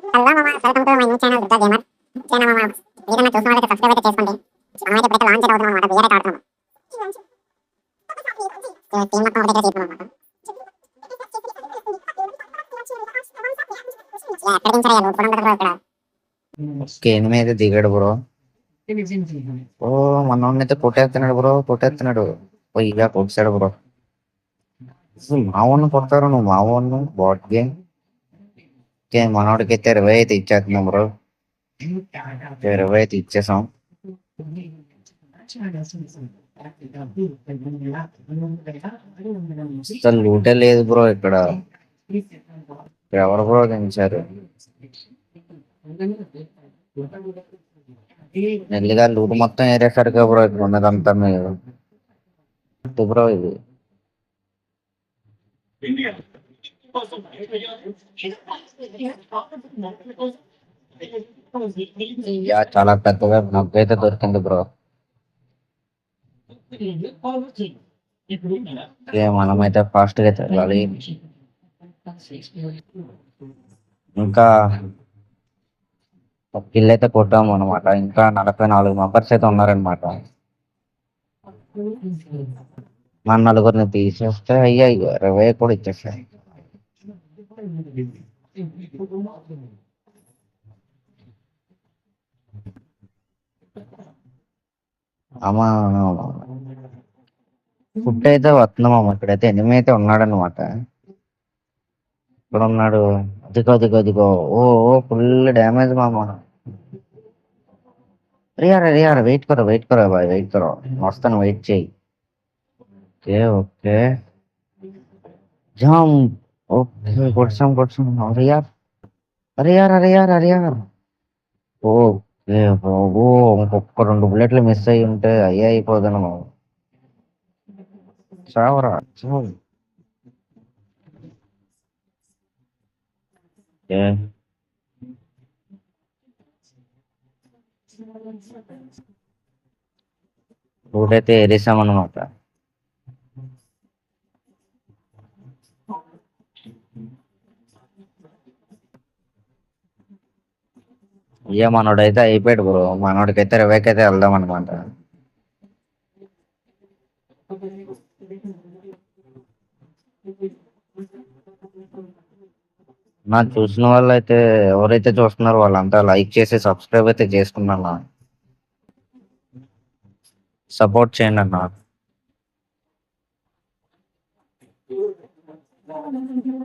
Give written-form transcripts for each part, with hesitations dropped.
Hello మామ, welcome to my new channel Durga gamer. ఓకేనా మామ, ఏదైనా చూసిన వాళ్ళకి సబ్స్క్రైబ్ అయితే చేసుకోండి. మనమైతే ఇప్పుడైతే లాంచ్ అవుతున్నాం అనమాట, వేరే ఆడుతున్నాం. టీం మొత్తం ఒకటే చేస్తున్నాం అనమాట. ఎక్కడ దించారు ఇప్పుడు బ్రో ఇక్కడ. ఓకే ఎనిమిది అయితే దిగాడు బ్రో. ఓ మనోడిని అయితే కొట్టేస్తున్నాడు బ్రో, కొట్టేస్తున్నాడు. ఓ ఇక కొట్టాడు బ్రో. మావోడిని కొడతారు నువ్వు, మావోడిని బాట్ గేమ్. ఓకే మనోడికి అయితే 20 అయితే ఇచ్చేస్తున్నాం బ్రో. 20 అయితే ఇచ్చేసాం. అసలు లూటే లేదు బ్రో ఇక్కడ. ఎవరు బ్రో దించారు? నెల్లిగా లూటు మొత్తం ఏరేసరిగా బ్రో ఇక్కడ ఉన్నదంతా మీరు బ్రో ఇది. యా చాలా పెద్దగా నవ్వైతే దొరికింది బ్రో. మనమైతే ఫాస్ట్ గా తిరగాలి. ఇంకా ఒక కిల్ అయితే కొట్టాము అనమాట. ఇంకా 44 మెంబర్స్ అయితే ఉన్నారనమాట. మన నలుగురిని తీసేస్తే అయ్యా 20 కూడా ఇచ్చేస్తాయి. అమ్మా ఫుడ్ అయితే వస్తున్నామమ్మ. ఇక్కడైతే ఎనిమిది అయితే ఉన్నాడనమాట. ఇక్కడ ఉన్నాడు. అదిగో అదిగో అదిగో. ఓ ఓ ఫుల్ డ్యామేజ్ మామ. అరే వెయిట్ కరో బాయ్, వెయిట్ కరో. వస్తాను, వెయిట్ చేయి. Okay okay jam. ఓకే కొట్టాం. అరే యార్. ఓకే బాబు, ఇంకొక 2 బుల్లెట్లు మిస్ అయ్యి ఉంటే అయ్యే అయిపోతాను మామ. చావరా చావు. ఓకే రూట్ ఏరేసామన్నమాట. ఇయ్య మనోడైతే అయిపోయాడు బ్రో. మనోడికైతే 20 అయితే వెళ్దాం అనమాట. నా చూసిన వాళ్ళు అయితే ఎవరైతే చూస్తున్నారో వాళ్ళంతా లైక్ చేసి సబ్స్క్రైబ్ అయితే చేసుకున్నా. సపోర్ట్ చేయండి అన్న.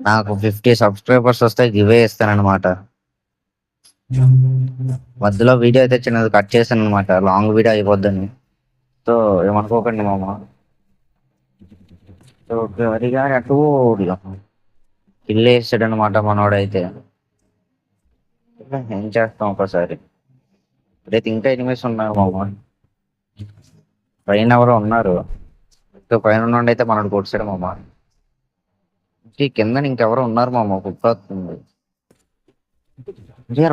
నాకు 50 సబ్స్క్రైబర్స్ వస్తే గివే ఇస్తానన్నమాట. మధ్యలో వీడియో అయితే చిన్నది కట్ చేశాను అనమాట, లాంగ్ వీడియో అయిపోద్దని. సో ఏమనుకోకండి మామ. సో గరిగా అటు కిల్ వేసాడు అనమాట మనోడైతే. ఏం చేస్తాం ఒకసారి. ఇప్పుడైతే ఇంకా ఎనిమిస్ ఉన్నారు మామ. పైన ఎవరో ఉన్నారు. పైన నుండి అయితే మనోడు కొట్టాడు మామ. కింద ఇంకెవరో ఉన్నారు మామ, కుక్క వస్తుంది.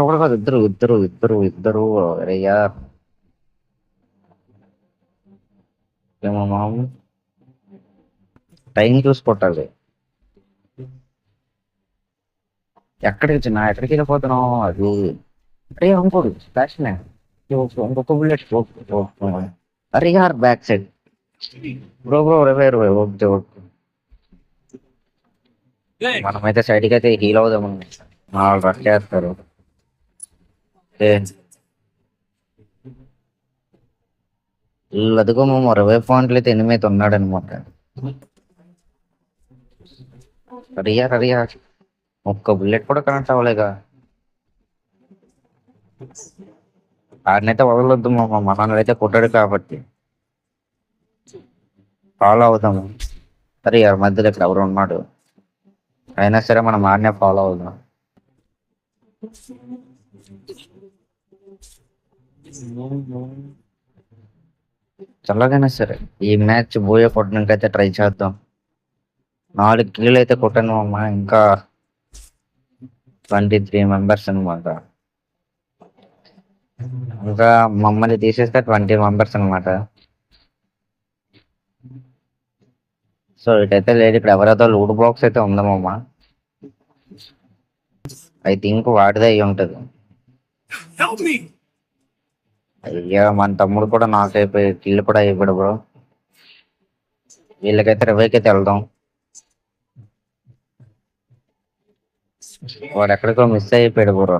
ఒకడు కాదు, ఇద్దరు. అయ్యా ఏమో మామ, టైం చూసి కొట్టాలి. ఎక్కడికి వెళ్ళిపోతున్నావు అది. అరే ఇంకోడు ఫ్యాషన్, ఇంకొక బుల్లెట్. అరే యార్ బ్యాక్ సైడ్ బ్రో 20 ఓకే. మనమైతే సైడ్కి అయితే హీల్ అవుదాము. వాళ్ళు రష్ చేస్తారు. అదిగో మేము 20 పాయింట్లు అయితే 8 అయితే ఉన్నాడు అనమాట. అరియా ఒక్క బుల్లెట్ కూడా కనెక్ట్ అవ్వలేగా. ఆడినైతే వదలొద్దు మామ, మనల్ని కొట్టాడు కాబట్టి ఫాలో అవుతాము. సరే మధ్యలో ఇక్కడ ఎవరు ఉన్నాడు అయినా సరే మనం ఆడనే ఫాలో అవుదాం. చల్లగైనా సరే ఈ మ్యాచ్ బోయే కొట్టడానికి అయితే ట్రై చేద్దాం. 4 కిల్లు అయితే కొట్టాను అమ్మ. ఇంకా 23 మెంబర్స్ అనమాట. ఇంకా మమ్మల్ని తీసేస్తే 20 మెంబర్స్ అనమాట. సో ఇటైతే లేదు. ఇక్కడ ఎవరైతే లూడ్ బాక్స్ అయితే ఉందామమ్మా. ఐ థింక్ వాడిదే అయి ఉంటది. Help me! అయ్యా మన తమ్ముడు కూడా నాక్ అయిపోయి కిల్ కూడా అయిపోయాడు బ్రో. వీళ్ళకైతే రివైకైతే వెళ్దాం. వాడు ఎక్కడికో మిస్ అయిపోయాడు bro.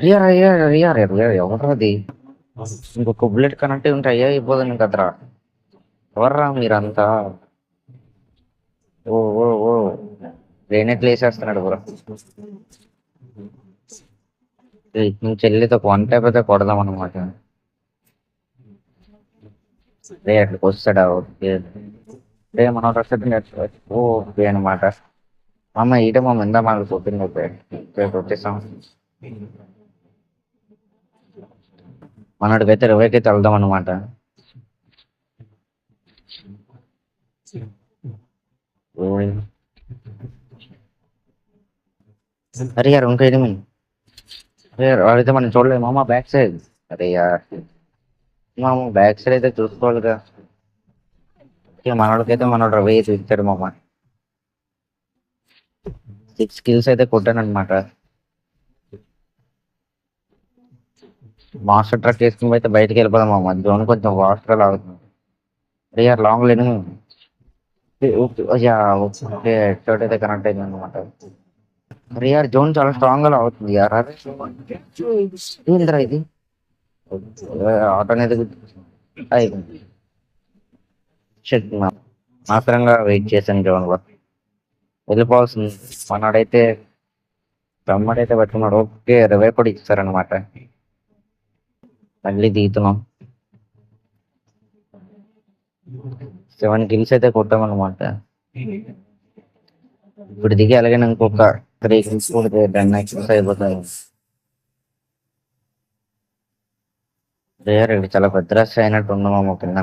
Rear rear rear rear ఎవరది? ఇంకొక బుల్లెట్ కనెక్ట్ ఉంటే అయ్యా అయిపోతుంది కదరా. ఎవర్రా మీరంతా? ఓ ఓ ఓ గ్రేనేట్లు వేసేస్తున్నాడు బ్రో. నువ్వు చెల్లితో వన్ టైప్ అయితే కొడదాం అనమాట. రే అట్లకి వస్తాడా? ఓకే రే మనం ఓకే అనమాట. అమ్మ ఈట మా ఇందా మాకు పొద్దున్న వచ్చేసాం. మనడికైతే రివైకైతే వెళ్దాం అనమాట. అరే యార్ ఇంకో ఎనిమి. వాడైతే మనం చూడలేము మామ బ్యాక్ సైడ్. అరే యార్ మామ బ్యాక్ సైడ్ అయితే చూసుకోవాలిగా. ఇక మనోడికైతే మనోడు రవి అయితే ఇచ్చాడు మామ. 6 kills అయితే కొట్టాను అనమాట. మాస్టర్ ట్రక్ వేసుకుని అయితే బయటకు వెళ్ళిపోదాం మామ. జోన్ కొంచెం వాస్ట్గా లాగుతుంది. అరే యార్ లాంగ్ లేను. ఓకే హెడ్ అయితే కనెక్ట్ అయింది అనమాట. అరే యార్ జోన్ చాలా స్ట్రాంగ్ గా అవుతుంది యార్. ఏంద్రా ఇది? ఆటో అనేది అయిపోయింది. మాత్రంగా వెయిట్ చేశాను జోన్ లో వెళ్ళిపోవాల్సింది. మనోడైతే తమ్ముడైతే పట్టుకున్నాడు. ఓకే రివై కూడా ఇచ్చారనమాట. మళ్ళీ దిగుతున్నాం. 7 kills అయితే కొట్టామన్నమాట. ఇప్పుడు దిగి అలాగే ఇంకొక 3 kills కొడితే 10 kills అయిపోతాయి. రేర్ ఇక్కడ చాలా పెద్ద రష్ అయినట్టు ఉన్నామా కింద.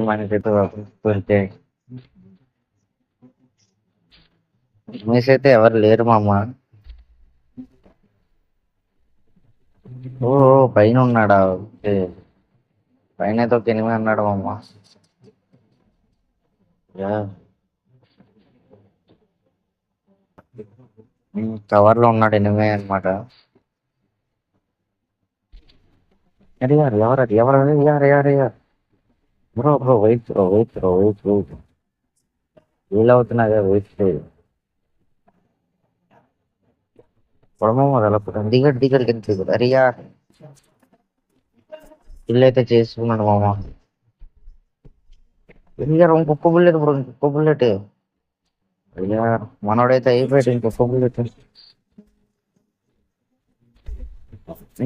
మనకైతే మిస్ అయితే ఎవరు లేరు మామ. ఓ పైన ఉన్నాడా? ఓకే పైన అయితే ఒక ఎనిమిది అన్నాడు మామ. కవర్ లో ఉన్నాడు ఎనిమిది అనమాట. అరే యార్ ఎవరది? ఎవరు యార్ యార్ యార్ bro bro wait bro wait bro wait wait వీలవుతున్నా వెయిట్ లేదు. పొడమ మొదలవుతుంది. దిగడు దిగడు దిగడు. అరే యార్ ఇల్లు అయితే చేసుకున్నాడు మామ. ఇంకొక బుల్లెట్ బ్రో ఇంకొక బుల్లెట్. అయ్యా మనోడైతే అయిపోయాడు ఇంకొక బుల్లెట్.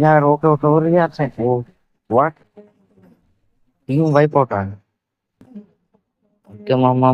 యార్ ఓకే ఓకే ఓకే యార్ what team wipe out. Okay మామ